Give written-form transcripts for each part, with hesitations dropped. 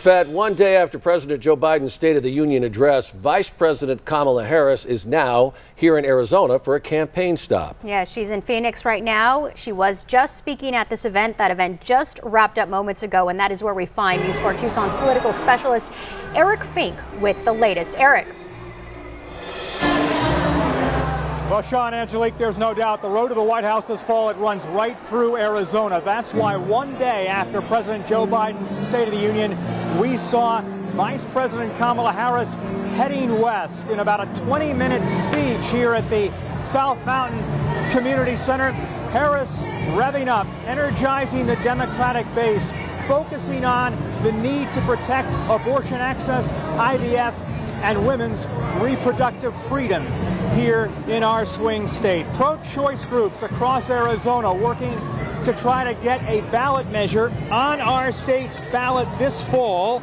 Fed, one day after President Joe Biden's State of the Union address, Vice President Kamala Harris is now here in Arizona for a campaign stop. Yeah, she's in Phoenix right now. She was just speaking at this event. That event just wrapped up moments ago, and that is where we find News 4 Tucson's political specialist, Eric Fink, with the latest. Eric. Well, Sean, Angelique, there's no doubt the road to the White House this fall, it runs right through Arizona. That's why one day after President Joe Biden's State of the Union, we saw Vice President Kamala Harris heading west in about a 20-minute speech here at the South Mountain Community Center. Harris revving up, energizing the Democratic base, focusing on the need to protect abortion access, IVF, and women's reproductive freedom here in our swing state. Pro-choice groups across Arizona working to try to get a ballot measure on our state's ballot this fall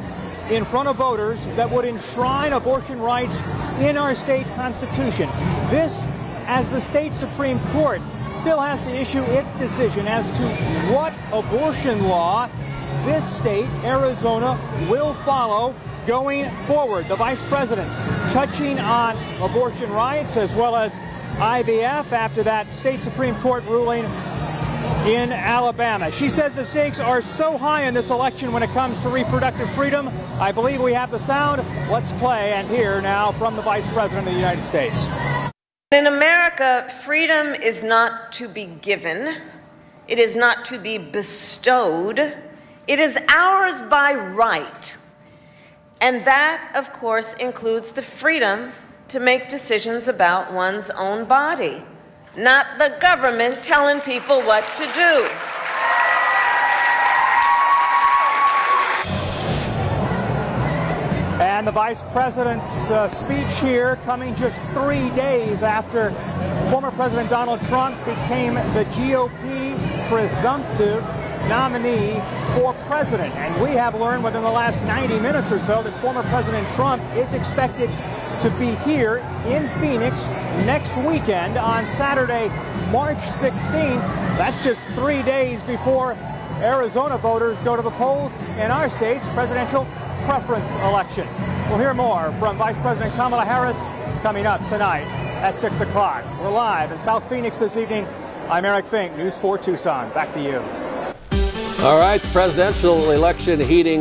in front of voters that would enshrine abortion rights in our state constitution. This, as the state Supreme Court still has to issue its decision as to what abortion law this state, Arizona, will follow going forward. The vice president touching on abortion rights as well as IVF after that state Supreme Court ruling in Alabama. She says the stakes are so high in this election when it comes to reproductive freedom. I believe we have the sound. Let's play and hear now from the Vice President of the United States. In America, freedom is not to be given. It is not to be bestowed. It is ours by right. And that, of course, includes the freedom to make decisions about one's own body, not the government telling people what to do. And the Vice President's speech here coming just 3 days after former President Donald Trump became the GOP presumptive nominee for president. And we have learned within the last 90 minutes or so that former President Trump is expected to be here in Phoenix next weekend on Saturday, March 16th. That's just 3 days before Arizona voters go to the polls in our state's presidential preference election. We'll hear more from Vice President Kamala Harris coming up tonight at 6 o'clock. We're live in South Phoenix this evening. I'm Eric Fink, News 4 Tucson. Back to you. All right, the presidential election heating